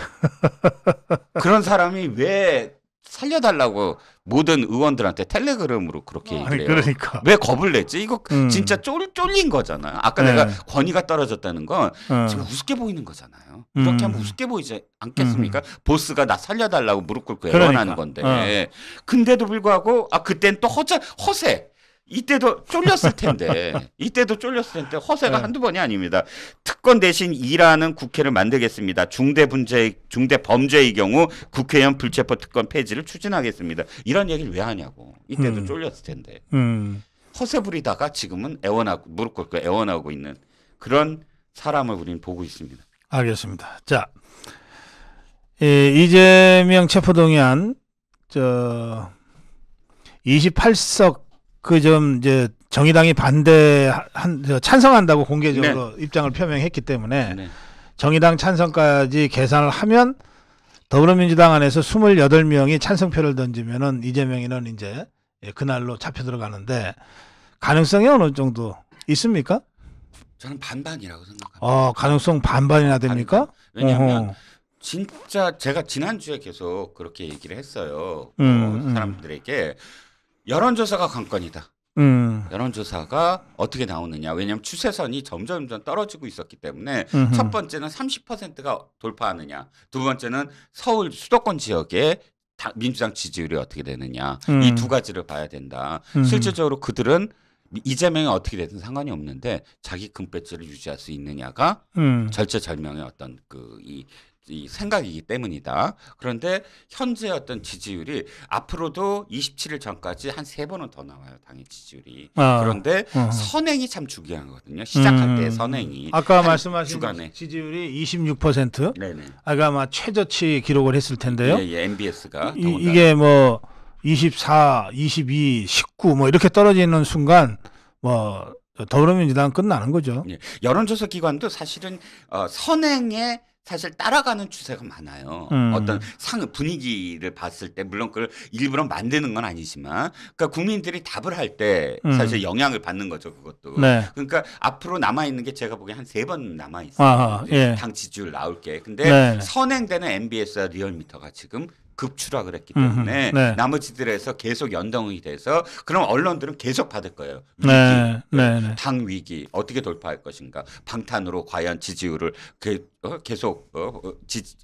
그런 사람이 왜 살려달라고 모든 의원들한테 텔레그램으로 그렇게 얘기를 해요. 그러니까. 왜 겁을 냈지? 이거 진짜 쫄린 거잖아요. 아까 내가 권위가 떨어졌다는 건 지금 우습게 보이는 거잖아요. 이렇게 하면 우습게 보이지 않겠습니까? 보스가 나 살려달라고 무릎 꿇고 애원하는 건데. 근데도 불구하고 그땐 또 허세. 이때도 쫄렸을 텐데 허세가 한두 번이 아닙니다. 특권 대신 일하는 국회를 만들겠습니다. 중대 범죄의 경우 국회의원 불체포 특권 폐지를 추진하겠습니다. 이런 얘기를 왜 하냐고. 이때도 쫄렸을 텐데. 허세 부리다가 지금은 애원하고 무릎 꿇고 애원하고 있는 그런 사람을 우리는 보고 있습니다. 알겠습니다. 자, 이재명 체포동의안 28석 이제 정의당이 찬성한다고 공개적으로 입장을 표명했기 때문에 정의당 찬성까지 계산을 하면 더불어민주당 안에서 28명이 찬성표를 던지면은 이재명이는 이제 그날로 잡혀 들어가는데 가능성이 어느 정도 있습니까? 저는 반반이라고 생각합니다. 가능성 반반이나 됩니까? 왜냐하면 진짜 제가 지난주에 계속 그렇게 얘기를 했어요. 사람들에게 여론조사가 관건이다. 여론조사가 어떻게 나오느냐. 왜냐하면 추세선이 점점 떨어지고 있었기 때문에 첫 번째는 30%가 돌파하느냐. 두 번째는 서울 수도권 지역의 민주당 지지율이 어떻게 되느냐. 이 두 가지를 봐야 된다. 실질적으로 그들은 이재명이 어떻게 되든 상관이 없는데 자기 금배지를 유지할 수 있느냐가 절체절명의 어떤 이 생각이기 때문이다. 그런데 현재 어떤 지지율이 앞으로도 27일 전까지 한 3번은 더 나와요. 당의 지지율이. 그런데 선행이 참 중요한 거거든요. 시작할 때 선행이. 아까 말씀하신 주간에. 지지율이 26%. 네네. 아마 최저치 기록을 했을 텐데요. 예, MBS가. 이게 24, 22, 19 이렇게 떨어지는 순간 더불어민주당 끝나는 거죠. 예. 여론조사 기관도 사실은 선행에 사실 따라가는 추세가 많아요. 어떤 분위기를 봤을 때 물론 그걸 일부러 만드는 건 아니지만 그러니까 국민들이 답을 할 때 사실 영향을 받는 거죠. 그것도. 네. 그러니까 앞으로 남아있는 게 제가 보기엔 한 3번 남아있어요. 예. 당 지지율 나올 게. 근데 선행되는 MBS와 리얼미터가 지금 급추락을 했기 때문에 나머지들에서 계속 연동이 돼서 그럼 언론들은 계속 받을 거예요. 위기, 당 위기 어떻게 돌파할 것인가, 방탄으로 과연 지지율을 계속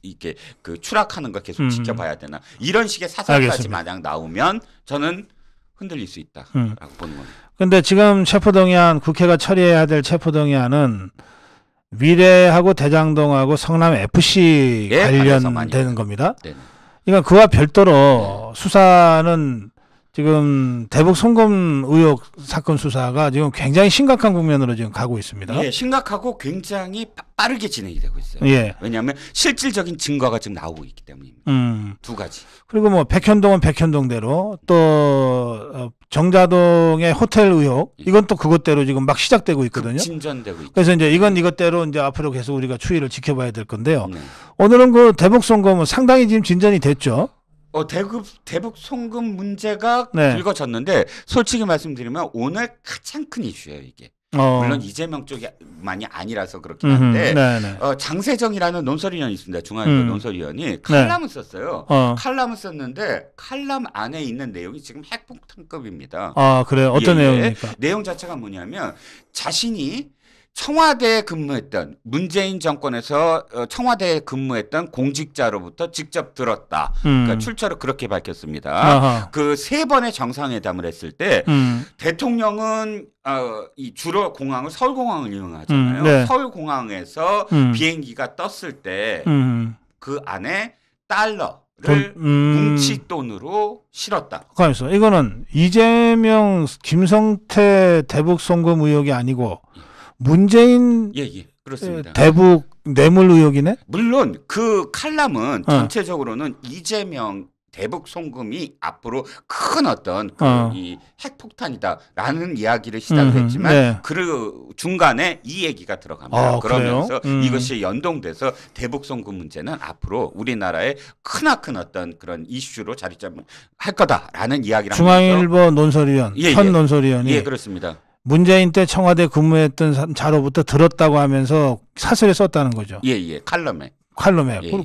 이렇게 추락하는 걸 계속 지켜봐야 되나 이런 식의 사설까지 마냥 나오면 저는 흔들릴 수 있다라고 보는 겁니다. 그런데 지금 체포동의안 국회가 처리해야 될 체포동의안은 미래하고 대장동하고 성남 FC 관련되는 겁니다. 그러니까 그와 별도로 수사는 지금 대북 송금 의혹 사건 수사가 지금 굉장히 심각한 국면으로 지금 가고 있습니다. 예, 심각하고 굉장히 빠르게 진행이 되고 있어요. 예. 왜냐하면 실질적인 증거가 지금 나오고 있기 때문입니다. 두 가지. 그리고 백현동은 백현동대로 또 정자동의 호텔 의혹 이건 또 그것대로 지금 막 시작되고 있거든요. 진전되고 있죠. 그래서 이제 이것대로 이제 앞으로 계속 우리가 추이를 지켜봐야 될 건데요. 오늘은 그 대북 송금은 상당히 지금 진전이 됐죠. 대북 송금 문제가 불거졌는데 솔직히 말씀드리면 오늘 가장 큰 이슈예요 이게. 물론 이재명 쪽만이 아니라서 그렇긴 한데 장세정이라는 논설위원이 있습니다. 중앙일보 논설위원이 칼럼을 썼어요. 칼럼을 썼는데 칼럼 안에 있는 내용이 지금 핵폭탄급입니다. 그래요? 어떤 내용입니까? 내용 자체가 뭐냐면 자신이 청와대에 근무했던 문재인 정권에서 청와대에 근무했던 공직자로부터 직접 들었다. 그러니까 출처를 그렇게 밝혔습니다. 그 3번의 정상회담을 했을 때 대통령은 주로 공항을 서울공항을 이용하잖아요. 서울공항에서 비행기가 떴을 때 그 안에 달러를 뭉치 돈으로 실었다. 그래서 이거는 이재명, 김성태 대북 송금 의혹이 아니고 문재인 그렇습니다. 대북 뇌물 의혹이네? 물론 그 칼럼은 전체적으로는 이재명 대북 송금이 앞으로 큰 어떤 이 핵폭탄이다라는 이야기를 시작을 했지만 그 중간에 이 얘기가 들어갑니다. 그러면서 이것이 연동돼서 대북 송금 문제는 앞으로 우리나라의 크나큰 어떤 그런 이슈로 자리 잡을 거다라는 이야기를 중앙일보 논설위원 현 논설위원이 그렇습니다. 문재인 때 청와대 근무했던 자로부터 들었다고 하면서 사설에 썼다는 거죠. 칼럼에.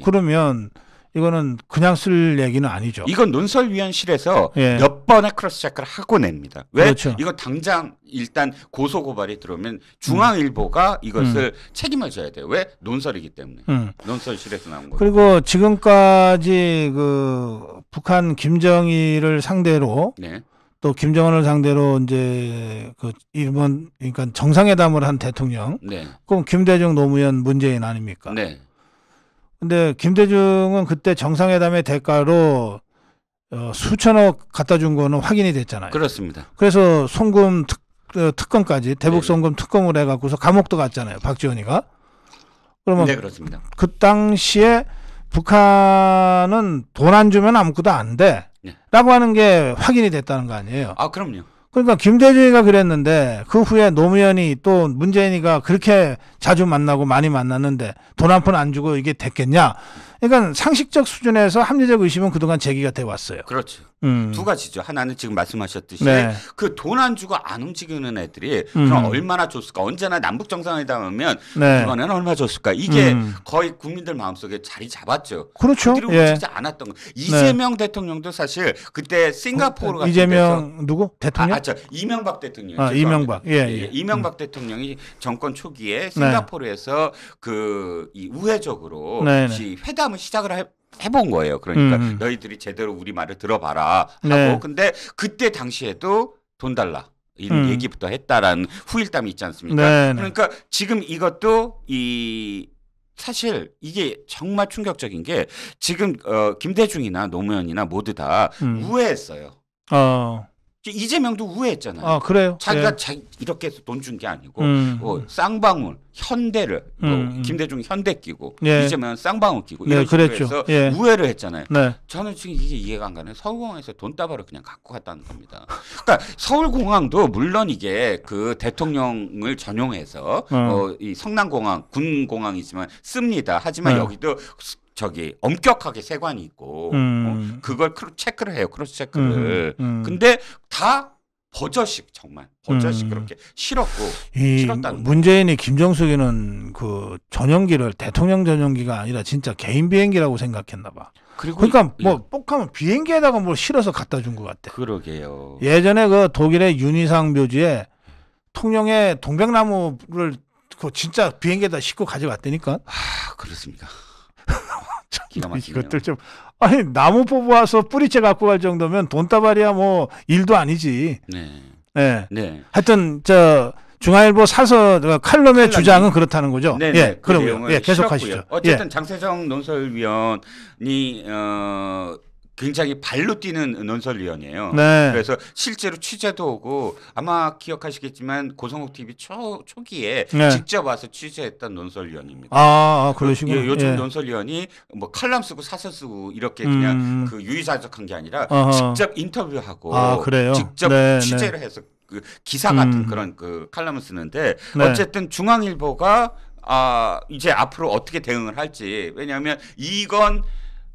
그러면 이거는 그냥 쓸 얘기는 아니죠. 이건 논설위원실에서 예. 몇 번의 크로스 체크를 하고 냅니다. 왜? 그렇죠. 이거 당장 일단 고소 고발이 들어오면 중앙일보가 이것을 책임을 져야 돼요. 왜? 논설이기 때문에. 논설실에서 나온 거예요. 그리고 지금까지 그 북한 김정일을 상대로 네. 또 김정은을 상대로 이제 그 일본 그러니까 정상회담을 한 대통령. 네. 그럼 김대중, 노무현, 문재인 아닙니까? 네. 근데 김대중은 그때 정상회담의 대가로 수천억 갖다 준 거는 확인이 됐잖아요. 그렇습니다. 그래서 송금 특검까지 대북 송금 특검을 해갖고서 감옥도 갔잖아요. 박지원이가. 그러면 네, 그렇습니다. 그 당시에 북한은 돈 안 주면 아무것도 안 돼. 네. 라고 하는 게 확인이 됐다는 거 아니에요. 아, 그럼요. 그러니까 김대중이가 그랬는데 그 후에 노무현이 또 문재인이가 그렇게 자주 만나고 많이 만났는데 돈 한 푼 안 주고 이게 됐겠냐. 그러니까 상식적 수준에서 합리적 의심은 그동안 제기가 돼 왔어요. 그렇죠. 두 가지죠. 하나는 지금 말씀하셨듯이 네. 그 돈 안 주고 안 움직이는 애들이 그럼 얼마나 줬을까? 언제나 남북 정상회담 하면 네. 이번에는 얼마 줬을까? 이게 거의 국민들 마음속에 자리 잡았죠. 그렇죠. 그들이 예. 움직이지 않았던 거. 이재명 대통령도 사실 그때 싱가포르 같은 이재명 누구? 대통령? 이명박 대통령. 아, 이명박. 예. 이명박 대통령이 정권 초기에 싱가포르에서 이 우회적으로 이 회담을 시작을 해본 거예요. 그러니까 너희들이 제대로 우리 말을 들어봐라 하고. 네. 근데 그때 당시에도 돈 달라. 이런 얘기부터 했다라는 후일담이 있지 않습니까? 네. 그러니까 지금 이것도 사실 이게 정말 충격적인 게 지금 김대중이나 노무현이나 모두 다 우회했어요. 이재명도 우회했잖아요. 아, 그래요? 자기가 이렇게 해서 돈 준 게 아니고 쌍방울, 현대를 김대중이 현대 끼고 이재명은 쌍방울 끼고 이런 식으로 해서 우회를 했잖아요. 네. 저는 지금 이게 이해가 안 가네요. 서울공항에서 돈다발을 그냥 갖고 갔다는 겁니다. 그러니까 서울공항도 물론 이게 그 대통령을 전용해서 이 성남공항, 군공항이지만 씁니다. 하지만 여기도 엄격하게 세관이 있고 그걸 체크를 해요. 크로스 체크를. 근데 다 버젓이 정말 버젓이 그렇게 싫었다는 문재인이 김정숙이는 그 전용기를 대통령 전용기가 아니라 진짜 개인 비행기라고 생각했나 봐. 그러니까 뭐 뻑하면 비행기에다가 뭘 실어서 갖다 준 것 같아. 그러게요. 예전에 그 독일의 윤희상 묘지에 통영의 동백나무를 그 진짜 비행기에다 싣고 가져갔다니까. 아, 그렇습니까? 이것들 좀 아니 나무 뽑아와서 뿌리채 갖고 갈 정도면 돈다발이야 뭐 일도 아니지. 네. 하여튼 중앙일보 사서 칼럼의 주장은 그렇다는 거죠. 네. 예, 그러고요. 예, 계속하시죠. 어쨌든 장세정 논설위원이 굉장히 발로 뛰는 논설위원이에요. 네. 그래서 실제로 취재도 오고 아마 기억하시겠지만 고성욱 TV 초기에 직접 와서 취재했던 논설위원입니다. 아, 그러시군요. 요즘 논설위원이 뭐 칼럼 쓰고 사설 쓰고 이렇게 그냥 그 유유자적한 게 아니라 직접 인터뷰하고 그래요? 직접 취재를 해서 그 기사 같은 그런 그 칼럼을 쓰는데 어쨌든 중앙일보가 이제 앞으로 어떻게 대응을 할지. 왜냐하면 이건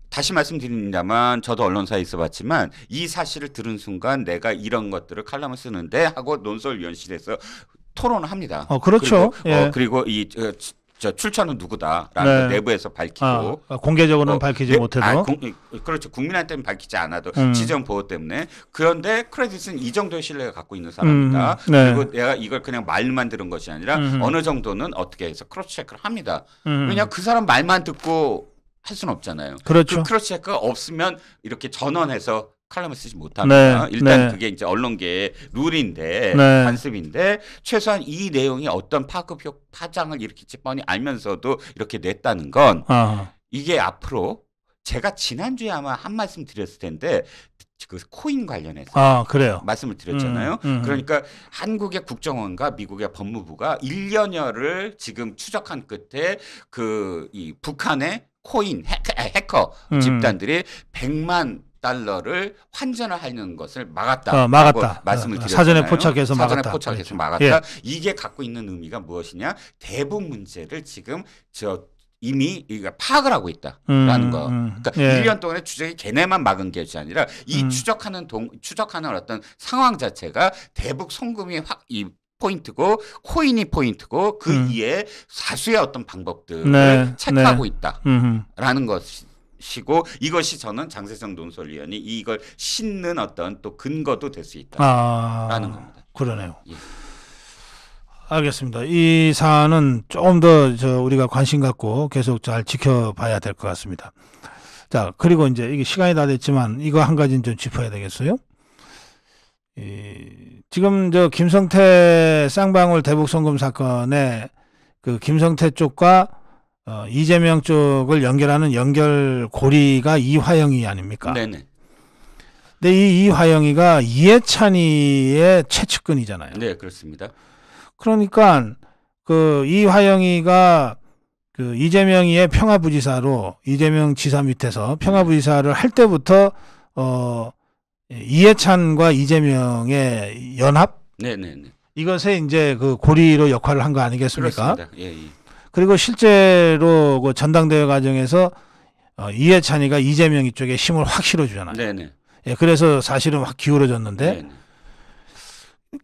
다시 말씀드립니다만 저도 언론사에 있어봤지만 이 사실을 들은 순간 내가 이런 것들을 칼럼을 쓰는데 하고 논설위원실에서 토론을 합니다. 그렇죠. 그리고 출처는 누구다라는 걸 내부에서 밝히고 공개적으로는 밝히지 못해도 그렇죠. 국민한테는 밝히지 않아도 지정 보호 때문에. 그런데 크레딧은 이 정도의 신뢰가 갖고 있는 사람이다. 그리고 내가 이걸 그냥 말만 들은 것이 아니라 어느 정도는 어떻게 해서 크로스 체크를 합니다. 왜냐하면 그 사람 말만 듣고 할 수는 없잖아요. 그렇죠. 그 크로스 체크가 없으면 이렇게 전원해서 칼럼을 쓰지 못합니다. 일단 그게 이제 언론계의 룰인데 관습인데 최소한 이 내용이 어떤 파장을 일으킬지 뻔히 알면서도 이렇게 냈다는 건 이게 앞으로 제가 지난주에 아마 한 말씀 드렸을 텐데 그 코인 관련해서 그래요. 말씀을 드렸잖아요. 그러니까 한국의 국정원과 미국의 법무부가 1년여를 지금 추적한 끝에 이 북한의 코인 해커 집단들이 100만 달러를 환전을 하는 것을 막았다. 말씀을 드렸잖아요. 사전에 포착해서 막았다. 막았다. 이게 갖고 있는 의미가 무엇이냐? 대북 문제를 지금 이미 파악을 하고 있다라는 거. 그러니까 1년 동안의 추적이 걔네만 막은 것이 아니라 이 추적하는 어떤 상황 자체가 대북 송금이 포인트고 코인이 포인트고 그 이에 사수의 어떤 방법들을 체크하고 있다라는 것이 시고 이것이 저는 장세정 논설위원이 이걸 싣는 어떤 또 근거도 될 수 있다라는 겁니다. 그러네요. 예. 알겠습니다. 이 사안은 조금 더 우리가 관심 갖고 계속 잘 지켜봐야 될 것 같습니다. 자, 그리고 이제 이게 시간이 다 됐지만 이거 한 가지는 좀 짚어야 되겠어요. 지금 김성태 쌍방울 대북송금 사건에 그 김성태 쪽과 이재명 쪽을 연결하는 연결고리가 이화영이 아닙니까? 네네. 근데 이 이화영이가 이해찬이의 최측근이잖아요. 네, 그렇습니다. 그러니까 그 이화영이가 그 이재명이의 평화부지사로 이재명 지사 밑에서 평화부지사를 할 때부터 이해찬과 이재명의 연합? 네네네. 이것에 이제 그 고리로 역할을 한 거 아니겠습니까? 그렇습니다. 예, 예. 그리고 실제로 그 전당대회 과정에서 이해찬이가 이재명 쪽에 힘을 확 실어주잖아요. 네네. 예, 그래서 사실은 확 기울어졌는데 네네.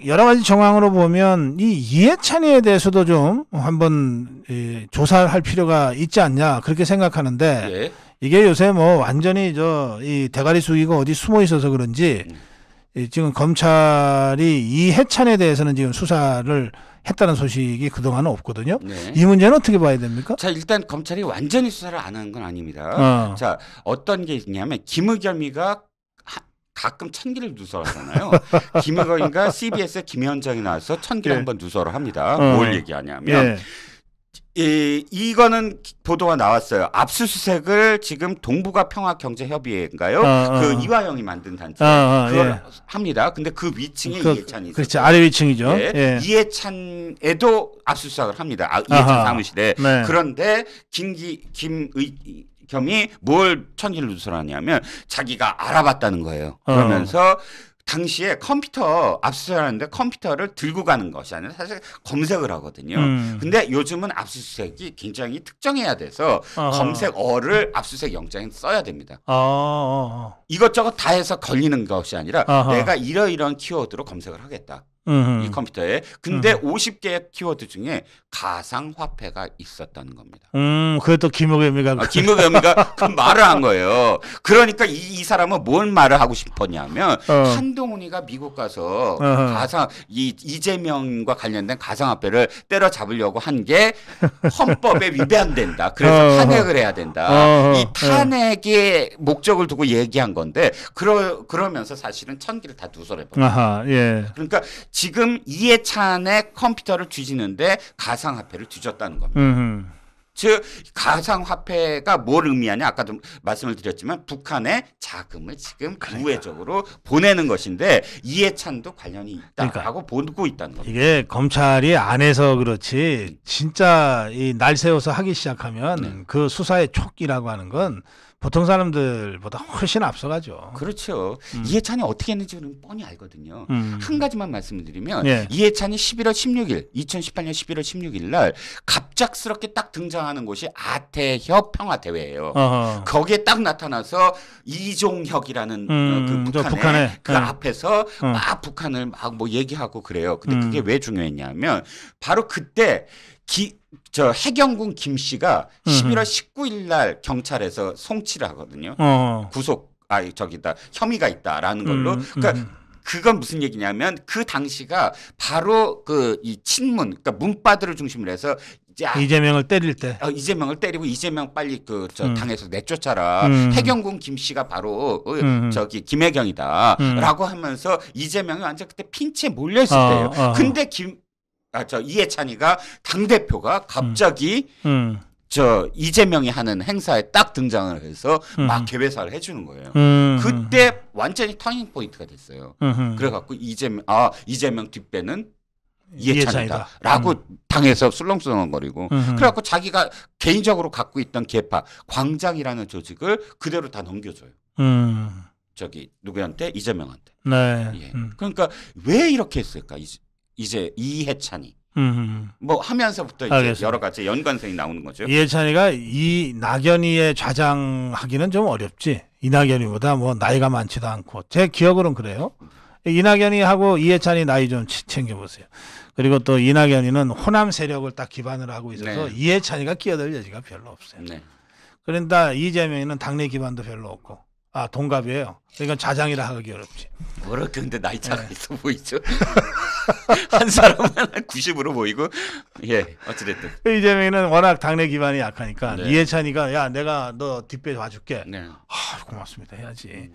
여러 가지 정황으로 보면 이 이해찬이에 대해서도 좀 한번 조사할 필요가 있지 않냐 그렇게 생각하는데 예. 이게 요새 뭐 완전히 이 대가리 숙이고 어디 숨어 있어서 그런지 지금 검찰이 이해찬에 대해서는 지금 수사를 했다는 소식이 그동안은 없거든요. 네. 이 문제는 어떻게 봐야 됩니까? 자, 일단 검찰이 완전히 수사를 안 하는 건 아닙니다. 자, 어떤 게 있냐면 김의겸이가 가끔 천기를 누설하잖아요. 김의겸이가 CBS에 김현정이 나와서 천기를 예. 한번 누설을 합니다. 뭘 얘기하냐면 이거는 보도가 나왔어요. 압수수색을 지금 동북아 평화경제협의회인가요? 그 이화영이 만든 단체 그걸 합니다. 근데 그 위층에 이해찬이 있어요. 그렇지, 아래 위층이죠. 예. 예. 이해찬에도 압수수색을 합니다. 이해찬 사무실에. 네. 그런데 김의겸이 뭘 천기를 누설하냐면 자기가 알아봤다는 거예요. 그러면서 당시에 컴퓨터 압수수색하는데 컴퓨터를 들고 가는 것이 아니라 사실 검색을 하거든요. 근데 요즘은 압수수색이 굉장히 특정해야 돼서 검색어를 압수수색 영장에 써야 됩니다. 이것저것 다 해서 걸리는 것이 아니라 내가 이러이러한 키워드로 검색을 하겠다. 이 컴퓨터에. 근데 50개의 키워드 중에 가상화폐가 있었다는 겁니다. 그것도 김의겸이가 김의겸이가 그 말을 한 거예요. 그러니까 이 사람은 뭔 말을 하고 싶었냐면 한동훈이가 미국 가서 이재명과 관련된 가상화폐를 때려잡으려고 한 게 헌법에 위반된다. 그래서 탄핵을 해야 된다. 이 탄핵의 목적을 두고 얘기한 건데 그러면서 사실은 천기를 다 누설해버렸어요. 예. 그러니까 지금 이해찬의 컴퓨터를 뒤지는데 가상화폐를 뒤졌다는 겁니다. 즉 가상화폐가 뭘 의미하냐 아까도 말씀을 드렸지만 북한에 자금을 지금 우회적으로 보내는 것인데 이해찬도 관련이 있다라고 보고 있다는 겁니다. 이게 검찰이 안 해서 그렇지 진짜 날 세워서 하기 시작하면 그 수사의 촉이라고 하는 건 보통 사람들보다 훨씬 앞서가죠. 그렇죠. 이해찬이 어떻게 했는지는 뻔히 알거든요. 한 가지만 말씀을 드리면 이해찬이 2018년 16일 날 갑작스럽게 딱 등장하는 곳이 아태협 평화대회예요. 거기에 딱 나타나서 이종혁이라는 그 북한의 그 앞에서 막 북한을 막 뭐 얘기하고 그래요. 근데 그게 왜 중요했냐면 바로 그때 해경군 김 씨가 11월 19일 날 경찰에서 송치를 하거든요. 혐의가 있다라는 걸로. 그러니까 그건 무슨 얘기냐면 그 당시가 바로 이 친문, 그러니까 문바들을 중심으로 해서 이재명을 때릴 때 이재명을 때리고 이재명 빨리 당에서 내쫓아라. 해경군 김 씨가 바로 김혜경이다라고 하면서 이재명이 완전 그때 핀치에 몰려 있을 때예요. 근데 이해찬이가 당대표가 갑자기 이재명이 하는 행사에 딱 등장을 해서 막 개회사를 해주는 거예요. 그때 완전히 터닝 포인트가 됐어요. 그래갖고 이재명 뒷배는 이해찬이다라고 당에서 술렁술렁거리고 그래갖고 자기가 개인적으로 갖고 있던 계파 광장이라는 조직을 그대로 다 넘겨줘요. 누구한테? 이재명한테. 네. 예. 그러니까 왜 이렇게 했을까? 이제 이해찬이 뭐 하면서부터 이제 여러 가지 연관성이 나오는 거죠. 이해찬이가 이 낙연이의 좌장하기는 좀 어렵지. 이낙연이보다 뭐 나이가 많지도 않고 제 기억으로는 그래요. 이낙연이하고 이해찬이 나이 좀 챙겨보세요. 그리고 또 이낙연이는 호남 세력을 딱 기반으로 하고 있어서 이해찬이가 끼어들 여지가 별로 없어요. 그런데 이재명이는 당내 기반도 별로 없고, 동갑이에요. 그러니까 자장이라 하기 어렵지. 뭐라 근데 나이 차가 있어 보이죠? 한 사람은 90으로 보이고, 예, 어찌됐든. 이재명이는 워낙 당내 기반이 약하니까 네. 이해찬이가 야 내가 너 뒷배 봐줄게. 네. 고맙습니다 해야지.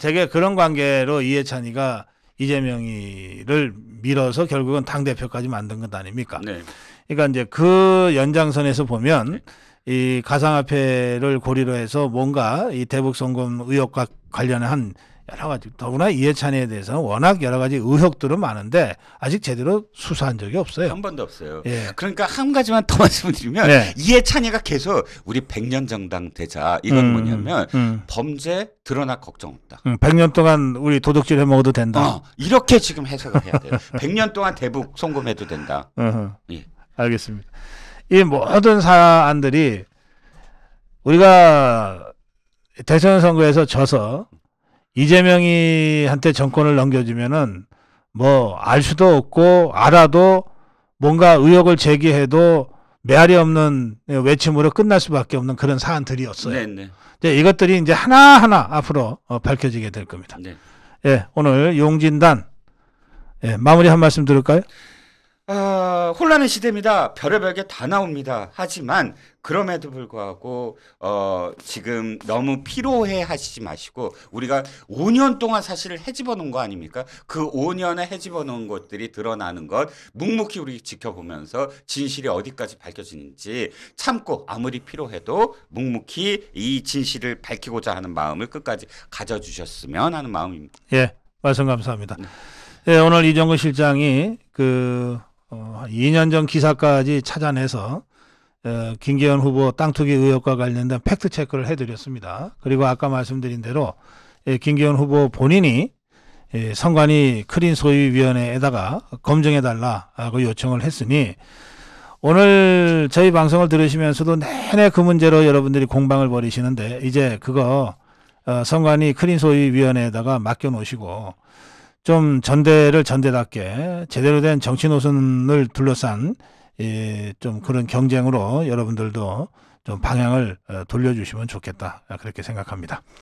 되게 그런 관계로 이해찬이가 이재명이를 밀어서 결국은 당 대표까지 만든 것 아닙니까? 네. 그러니까 이제 그 연장선에서 보면 네. 이 가상화폐를 고리로 해서 뭔가 이 대북 송금 의혹과 관련한 여러 가지, 더구나 이해찬이에 대해서는 워낙 여러 가지 의혹들은 많은데 아직 제대로 수사한 적이 없어요. 한 번도 없어요. 예. 그러니까 한 가지만 더 말씀을 드리면 네. 이해찬이가 계속 우리 100년 정당 되자 이건 뭐냐면 범죄 드러날 걱정 없다. 100년 동안 우리 도둑질 해 먹어도 된다. 이렇게 지금 해석을 해야 돼요. 100년 동안 대북 송금해도 된다. 예. 알겠습니다. 이 모든 사안들이 우리가 대선 선거에서 져서 이재명이한테 정권을 넘겨주면은 뭐 알 수도 없고 알아도 뭔가 의혹을 제기해도 메아리 없는 외침으로 끝날 수밖에 없는 그런 사안들이었어요. 네네. 이제 이것들이 이제 하나하나 앞으로 밝혀지게 될 겁니다. 네. 예, 오늘 용진단 마무리 한 말씀 들을까요? 혼란의 시대입니다. 별의별 게 다 나옵니다. 하지만 그럼에도 불구하고 지금 너무 피로해 하시지 마시고 우리가 5년 동안 사실을 헤집어 놓은 거 아닙니까? 그 5년에 헤집어 놓은 것들이 드러나는 것 묵묵히 우리 지켜보면서 진실이 어디까지 밝혀지는지 참고 아무리 피로해도 묵묵히 이 진실을 밝히고자 하는 마음을 끝까지 가져주셨으면 하는 마음입니다. 예, 말씀 감사합니다. 예, 오늘 이정근 실장이 2년 전 기사까지 찾아내서 김기현 후보 땅 투기 의혹과 관련된 팩트 체크를 해드렸습니다. 그리고 아까 말씀드린 대로 김기현 후보 본인이 선관위 크린 소위위원회에다가 검증해달라고 요청을 했으니 오늘 저희 방송을 들으시면서도 내내 그 문제로 여러분들이 공방을 벌이시는데 이제 그거 선관위 크린 소위위원회에다가 맡겨놓으시고 좀 전대를 전대답게 제대로 된 정치 노선을 둘러싼 좀 그런 경쟁으로 여러분들도 좀 방향을 돌려주시면 좋겠다 그렇게 생각합니다.